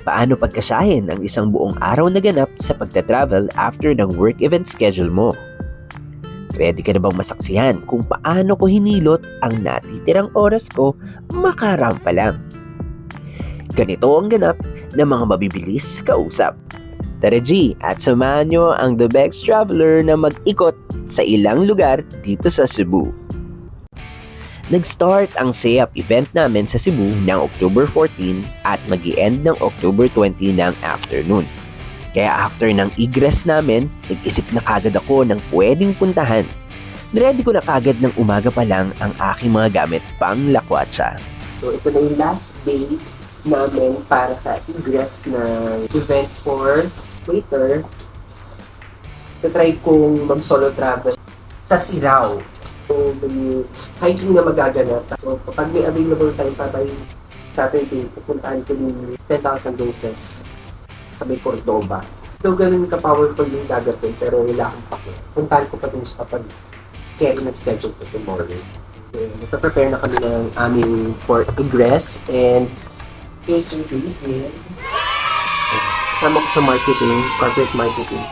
Paano pagkasyahin ang isang buong araw na ganap sa pagta-travel after ng work event schedule mo? Ready ka na bang masaksihan kung paano ko hinilot ang natitirang oras ko makarampa lang? Ganito ang ganap ng mga mabibilis kausap. Tara G, at samahan nyo ang The Bex Traveler na mag-ikot sa ilang lugar dito sa Cebu. Nag-start ang SEAP event namin sa Cebu ng October 14 at mag-i-end ng October 20 ng afternoon. Kaya after ng egress namin, nag-isip na kagad ako ng pwedeng puntahan. Ready ko na kagad ng umaga pa lang ang aking mga gamit pang lakwatsa. So ito na yung last day namin para sa egress ng event for waiter. Try kong mag-solo travel sa Sirao. So, may hiking na magaganap. So, kapag may available time pa by Saturday, pupuntahan ko yung 10,000 doses sa may Cordoba. So, ganun ka-powerful yung gagawin, pero wala akong pake. Puntahan ko pa din siya kapag carry na schedule ko tomorrow. So, nagpa-prepare na kami ng aming for egress and here's your with kasama ko sa marketing, corporate marketing.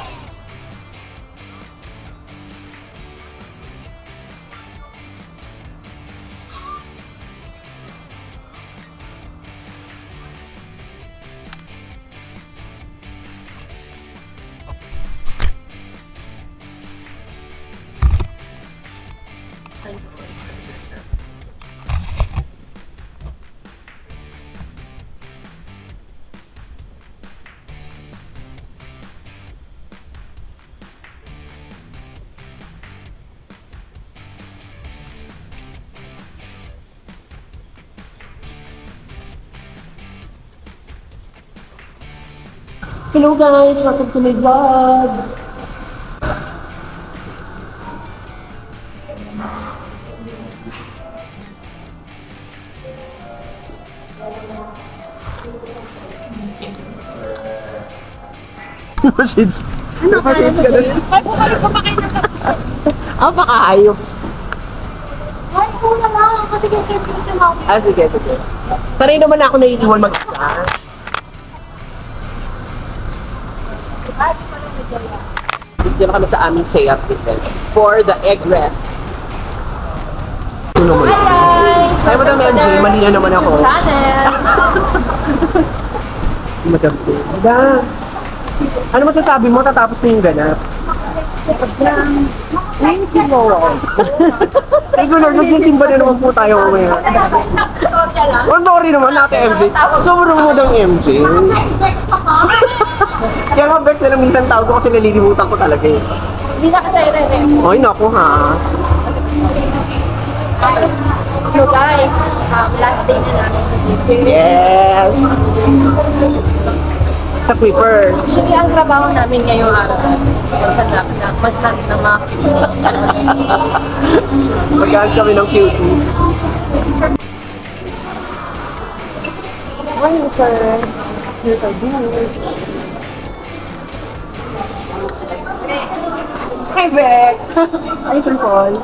Hello guys! Welcome to my vlog! Machines! Machines ka na siya! Ay, bumalik pa ba kayo ng Baka ayok! Ay, ikaw na lang. Kasi serve ko siya mami. Sige, sige. Sanay naman ako naiiwan mag-isa. Ay, di pa lang medyo. Dito na kami sa aming SEAP event for the egress. Ito naman. Hi guys! Hi, Madam MJ. Mali na naman ako. Channel! Madam Madam! Ano masasabi mo tatapos na yung ganap? Thank you, Lord. Thank you Lord, magsisimba na naman po tayo mamaya. Sorry lang. Oh, sorry naman, Ate MJ. Sobrang mo ng MJ. Next pa ka. Kaya nga, Bex, alam, minsan tawag ko kasi nalilimutan ko talaga eh. Hindi na kita i-re-rep. Ay, naku ha. So guys, last day na namin sa GP. Yes! Sa Clipper. Actually, ang trabaho namin ngayong araw, maghanap ng mga Magkaan kami ng cuties. Hi, sir. Here's our dinner. Hi, Bex! Hi, Sir Paul.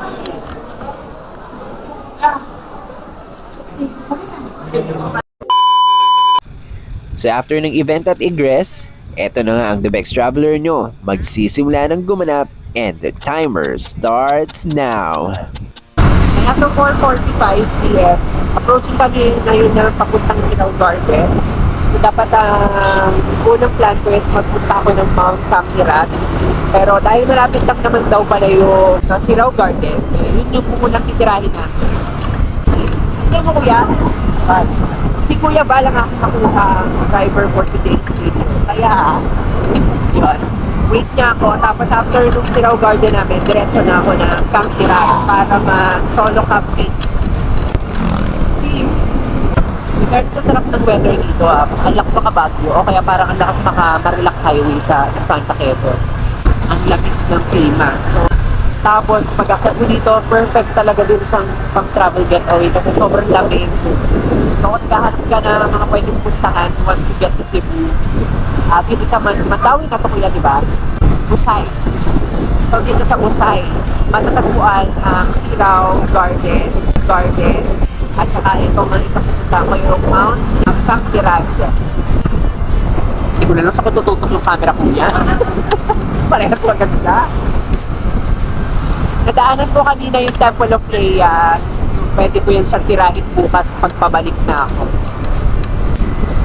So after ng event at egress, eto na nga ang The Bex Traveler nyo. Magsisimula ng gumanap and the timer starts now. As of 4:45 p.m., approaching kami ngayon na papuntang Sinaw Garden. So dapat ang unang plan ko is magpunta ako ng Mount Campirat. Pero dahil malapit lang naman daw pala yung Sinaw Garden, yun yung pumunang titirahin namin. Ano mo kuya? Si Kuya ba lang ako nakuha driver for today's video. Kaya, yun. Wait niya ako. Tapos after nung Sinaw Garden namin, diretso na ako ng Campirat para mag-solo camping. Regardless sa sarap ng weather dito, ang lakas makabagyo o kaya parang ang lakas makarelax highway sa Santa Quezon. Ang lamig ng klima. So, tapos pag ako dito, perfect talaga din siyang pang-travel getaway kasi sobrang lamig. So kung naghahanap ka na mga pwedeng puntahan once you get to Cebu, dito sa Mandawi na to kuya, di ba? Usay. So dito sa Usay, matatagpuan ang Sirao Garden, at saka itong ang isang pupunta ko yung Mount Campirat. Hindi ko na lang sa kung tututok yung camera ko niya. Parehas maganda. Nadaanan ko kanina yung Temple of Rhea. Pwede ko yan siya tirahin bukas pagpabalik na ako.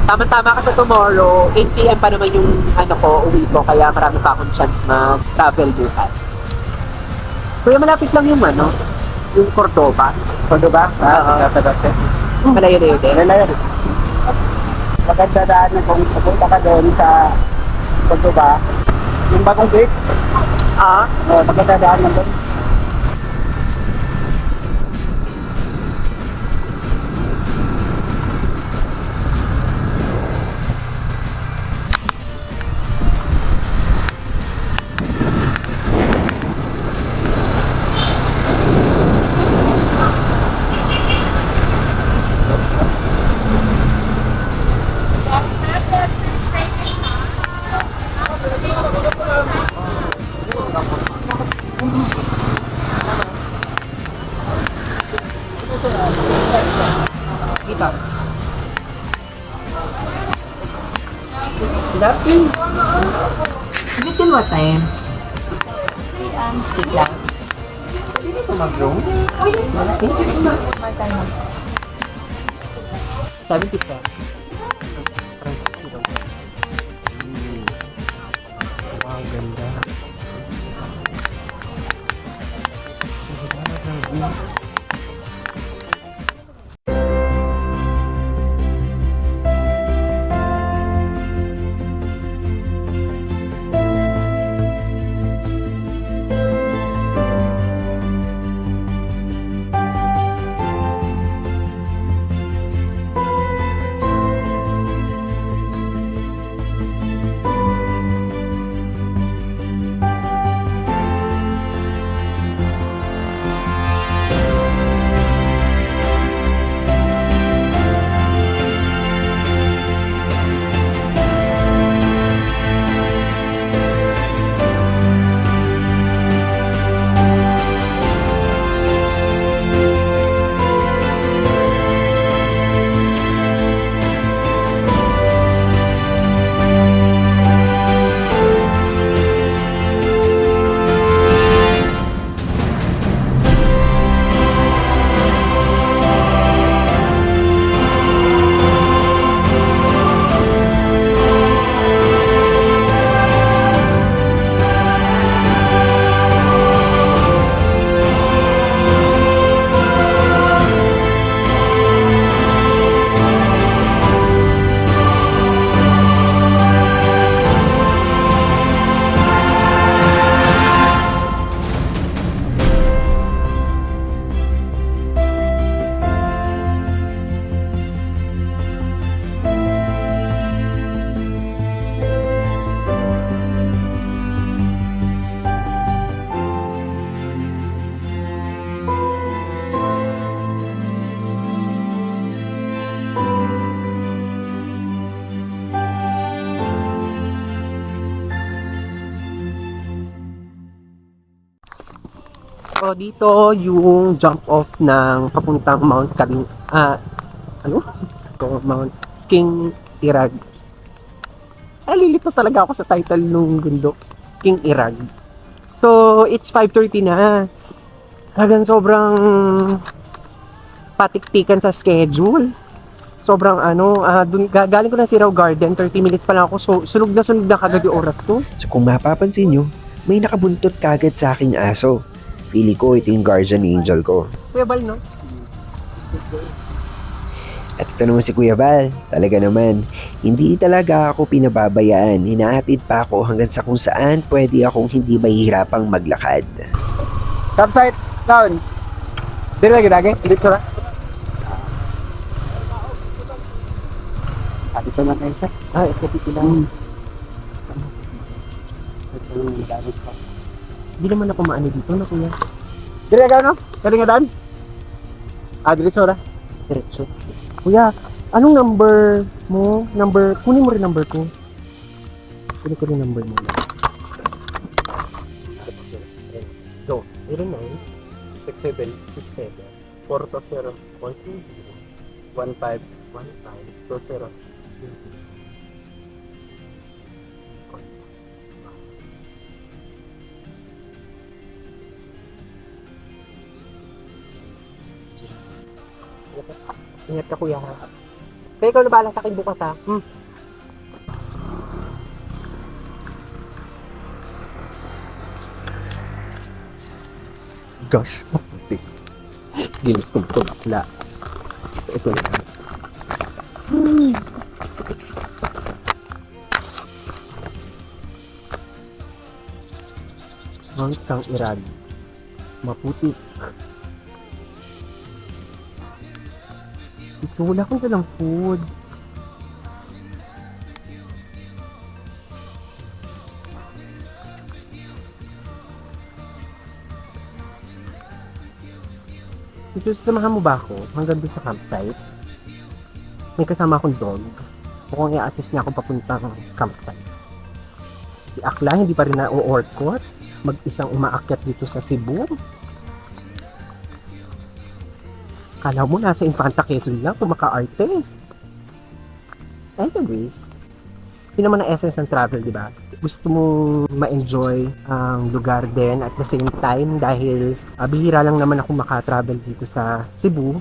Tama-tama ka sa tomorrow, 8 p.m. pa naman yung uwi ko, kaya marami pa akong chance mag-travel bukas. Kuya, malapit lang yung yung Cordoba. Cordoba? Malayo na yun din. Malayo. Maganda daan kung pupunta ka doon sa Cordoba. Yung bagong gate, maganda daan doon. Dito. Nothing. Is it till what time? 6 lang. Pwede ko mag-room? Thank you so much. 70 pesos. Wow, ganda. So, dito yung jump off ng papuntang Mount Kaling... Mount King Irag. Lilito talaga ako sa title nung bundok. King Irag. So, it's 5:30 na. Talagang sobrang patiktikan sa schedule. Sobrang galing ko na si Raw Garden, 30 minutes pa lang ako. So, sunog na kagad yung oras ko. So kung mapapansin nyo, may nakabuntot kagad sa aking aso. Pili ko ito yung guardian angel ko. Kuya Bal, no? At ito naman si Kuya Val, talaga naman, hindi talaga ako pinababayaan. Hinahatid pa ako hanggang sa kung saan pwede akong hindi mahihirapang maglakad. Campsite, down. Dito lagi lagi, dito na. Dito na kayo sir. Ito dito lang. Ito yung damit ko. Hindi naman ako maano dito, no, kuya? Dito ka no? Kalinga daan? Diretso na. Diretso. Kuya, anong number mo? Kunin mo rin number ko. Kunin ko rin number mo. Go. 09 67 67 420 1515 20. Ingat ka kuya ha. Kaya ikaw na bahala sa akin bukas ha. Gosh, maputi. Gilis kong ito bakla. Ito na. Ang isang irad. Maputi. Ito, wala akong dalang food. Ito, sasamahan mo ba ako hanggang doon sa campsite? May kasama akong dog. Mukhang i-assist niya ako papuntang campsite. Si Akla, hindi pa rin na-o-orkot. Mag-isang umaakyat dito sa Cebu. Kala mo nasa Infanta Quezon lang kung maka-arte. Anyways, yun naman ang essence ng travel, di ba? Gusto mo ma-enjoy ang lugar din at the same time dahil bihira lang naman ako maka-travel dito sa Cebu.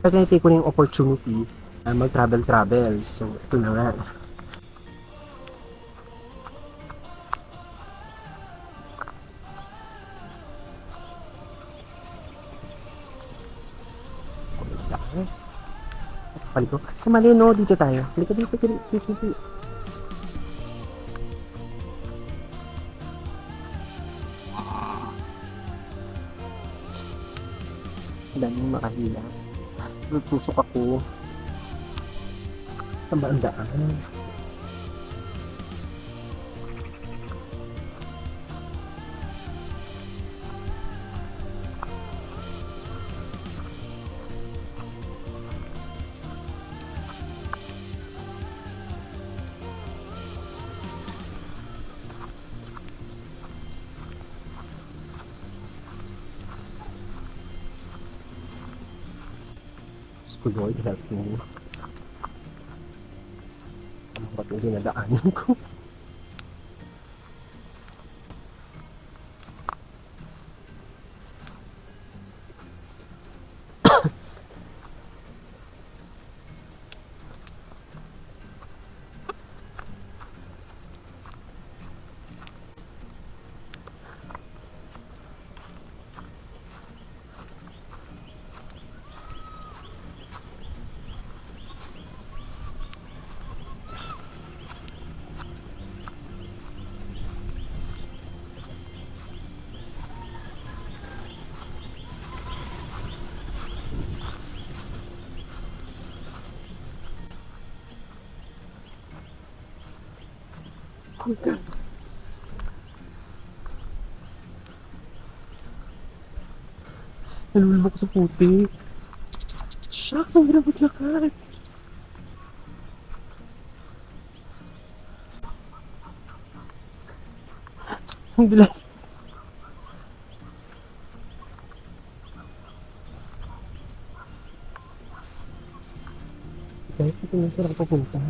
Kaya tinitake ko na yung opportunity mag-travel. So, ito na nga. Palito. Sumali no, dito tayo. Halika dito. Daming makahila. Nagsusok ako. Saan ba ang daan? Lord, help me. Ano ba ito yung dinadaanan ko? Nalulubog sa puti. Shucks, ang hirap maglakad. Ang bilas. Guys, ito na sila papunta.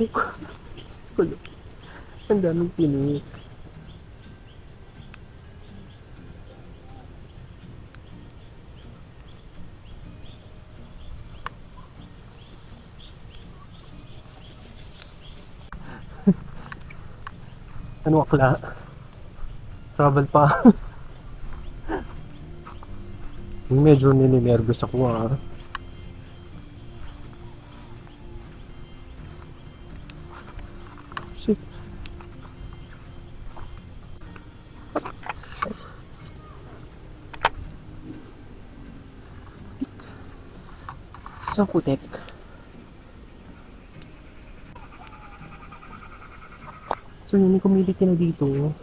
Aray ko. Kulo. Ang daming pinik. Ano akla? Travel pa. Medyo nininervous ako ah. Shit. Isang putek. So yun, community na dito.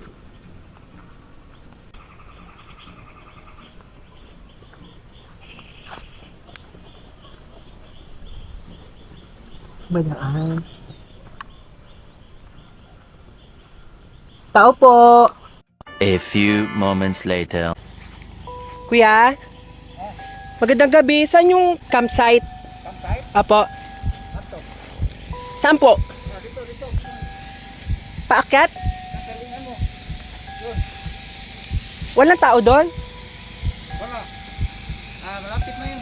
Badaan. Tao po! A few moments later. Kuya? Magandang gabi. Saan yung campsite? Campsite? Apo. Ato. Saan po? Dito. Paakyat? Kasalingan mo. Yun. Walang tao doon? Wala. Malapit na yun.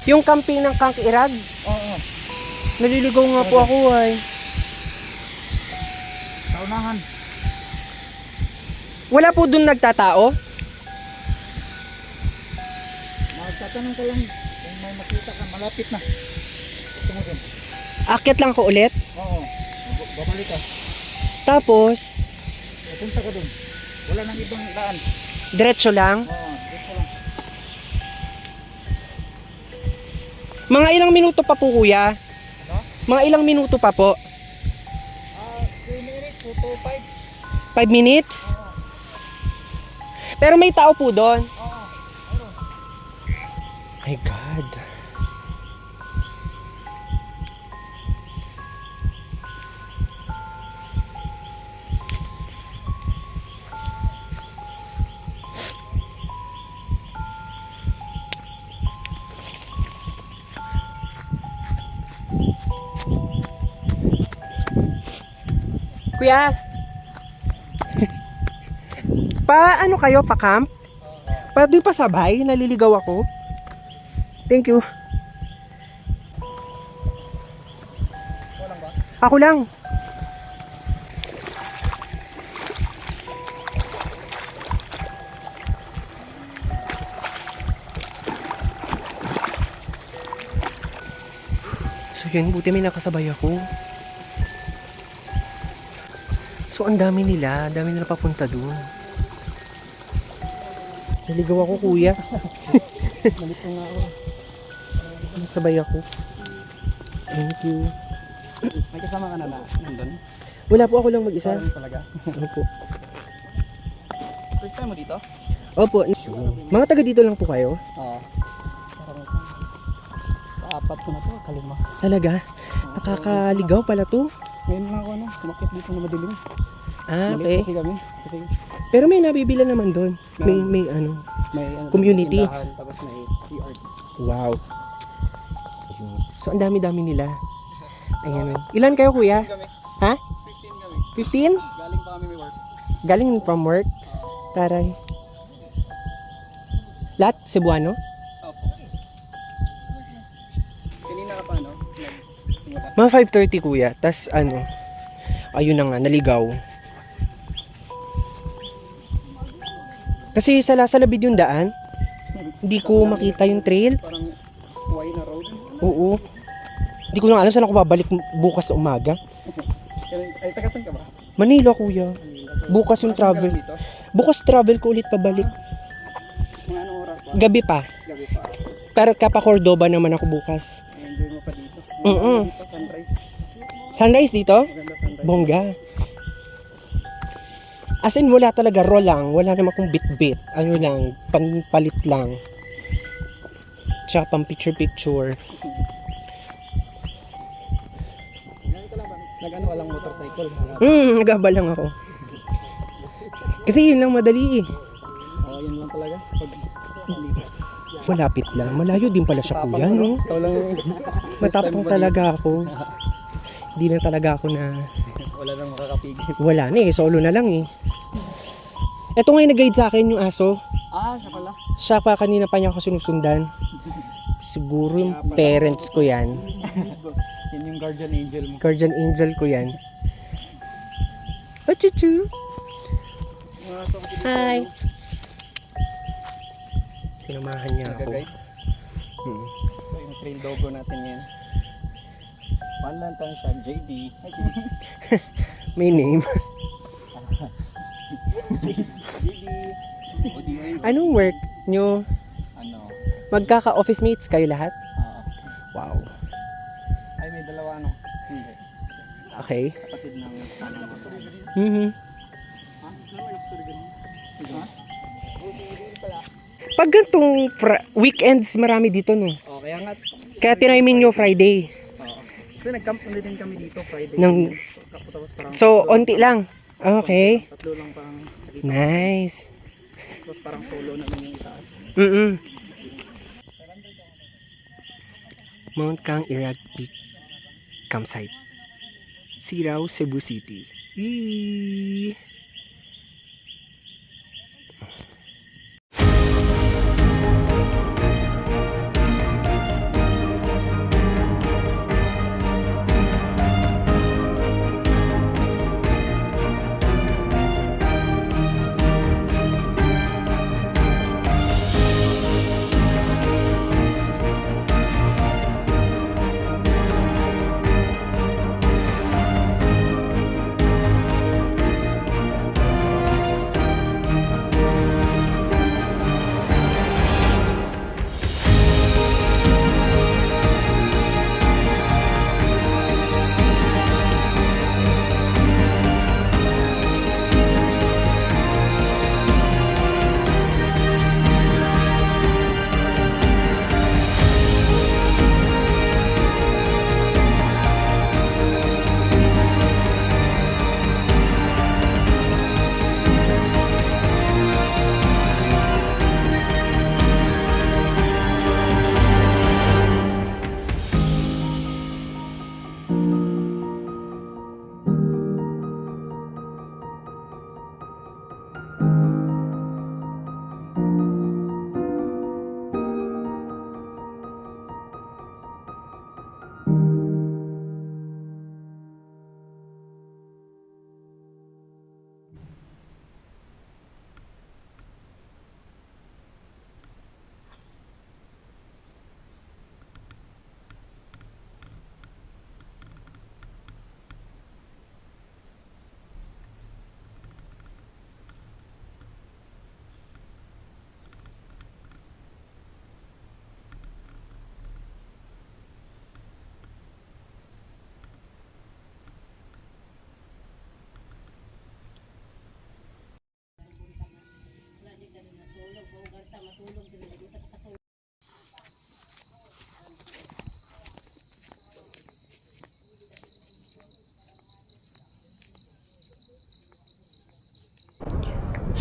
Yung camping ng Kangkirag? Oo. Naliligaw nga po ako ay. Saunahan. Wala po doon nagtatao? Magtatanong ka lang kung may makita ka. Malapit na. Ito mo dun. Akyat lang ko ulit. Oo. Babalik ka. Tapos, Pupunta ka dun. Wala nang ibang daan. diretso lang. Oo. Dito lang. Mga ilang minuto pa po kuya? Ano? Mga ilang minuto pa po? 3 minutes. 2 to 5. 5 minutes? Pero may tao po doon. Oo. My God. Kuya, ano kayo, pa camp? Pa doon pa sabay, naliligaw ako. Thank you. Ako lang. So yun, buti may nakasabay ako. So ang dami nila papunta doon. Naligaw ako kuya. Malito nga ako. Nasabay ako. Thank you. May kasama ka na nandun? Wala po, ako lang mag-isa. Sorry talaga. Opo. First time mo dito? Opo. Mga taga dito lang po kayo? Oo. Apat ko na to, kalima. Talaga? Nakakaligaw pala to? Ngayon lang ako kumakit dito na madilim. Ah, Malit okay. kasi kami. Kasi Pero may nabibila naman doon. May ano. may Community. tindahan, tapos may CR. Wow. So ang dami-dami nila. Ayan. Ilan kayo kuya? Kami. Ha? 15 kami. 15? Galing pa kami may work. Galing from work? Taray. Lahat? Cebuano? Opo. Kanina ka pa simula. Mga 5:30 kuya. Tas ano, ayun na nga, naligaw. Kasi sa labid yung daan, hindi ko makita yung trail. Parang Huway na road. Oo. Hindi ko lang alam saan ako babalik bukas na umaga. Ay, taga saan ka ba? Manila kuya. So, Bukas yung saan ka travel. lang dito? Bukas travel ko ulit pabalik. Mga anong oras ba? Gabi pa. Gabi pa. Pero kapa Cordoba naman ako bukas. Enjoy mo pa dito. Mm-mm. Dito, sunrise. Sunrise dito? Maganda sunrise. Bongga. As in, wala talaga, raw lang. Wala naman akong bit-bit. Ano lang, pampalit lang. Tsaka pang picture-picture. Nag-ano ka lang motorcycle. Nagaba lang ako. Kasi yun lang madali eh. Oo, yun lang talaga. Pag Malapit lang. Malayo din pala siya kuya, no? ikaw lang Matapang talaga ako. Hindi na talaga ako na... wala nang makakapigil. Wala na eh, solo na lang eh. Ito nga yung nag-guide sa akin, yung aso. Ah, siya pala. Siya pa, kanina pa niya ako sinusundan. Siguro yung parents ko yan. Yan yung guardian angel mo. Guardian angel ko yan. Oh, chuchu. Hi. Sinamahan niya ako. Nag-guide. Hmm. So, yung trail dogo natin yan. Panlantang siya, JD. May name. JD. Anong work nyo? Ano? Magkaka-office mates kayo lahat? Wow. Ay, may dalawa ano? Hindi. Okay. Kapatid ng kasama mo. Mhm. Ha? Ha? Pag gantong weekends, marami dito, no? Oh, kaya nga. Kaya tiniming nyo Friday. Oo. So, nag-camp na din kami dito Friday. Tapos parang So, onti lang. Okay. tatlo lang parang dito. Nice. Tapos parang solo namin yung itaas. Mm-mm. Mount Kang Irag Peak Campsite. Sirao, Cebu City. Eee!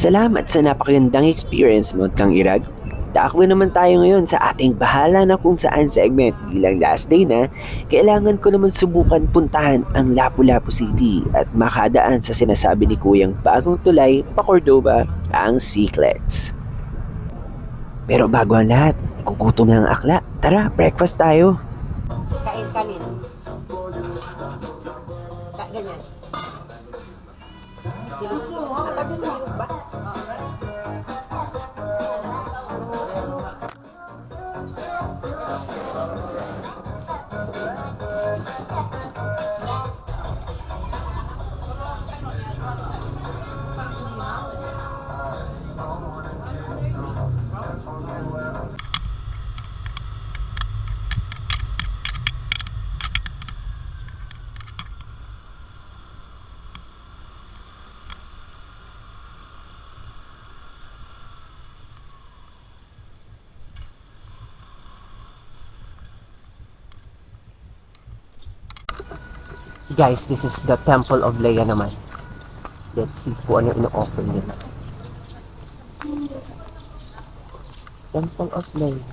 Salamat sa napakagandang experience, Mount Kang Irag. Takbo naman tayo ngayon sa ating bahala na kung saan segment. Bilang last day na, kailangan ko naman subukan puntahan ang Lapu-Lapu City at makadaan sa sinasabi ni Kuyang bagong tulay pa Cordova, ang Seclets. Pero bago ang lahat, nagugutom na ang akla. Tara, breakfast tayo. Kain kanin. Ganyan. Natabi mo ba? Guys, this is the Temple of Leia naman. Let's see kung ano ino-offer nila. Temple of Leia.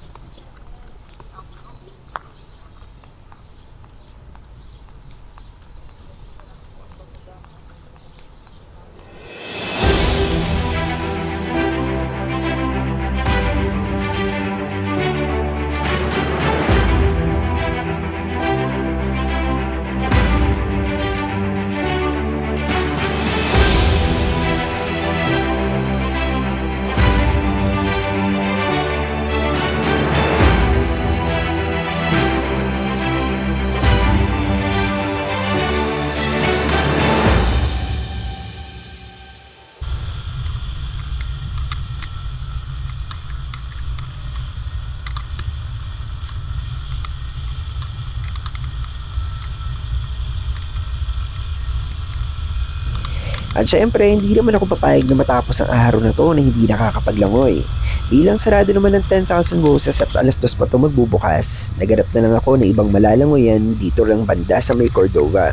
At syempre, hindi naman ako papayag na matapos ang araw na to na hindi nakakapaglangoy. Bilang sarado naman ng 10,000 boses at alas 2 pa to magbubukas, naganap na lang ako na ibang malalangoyan dito lang banda sa may Cordova.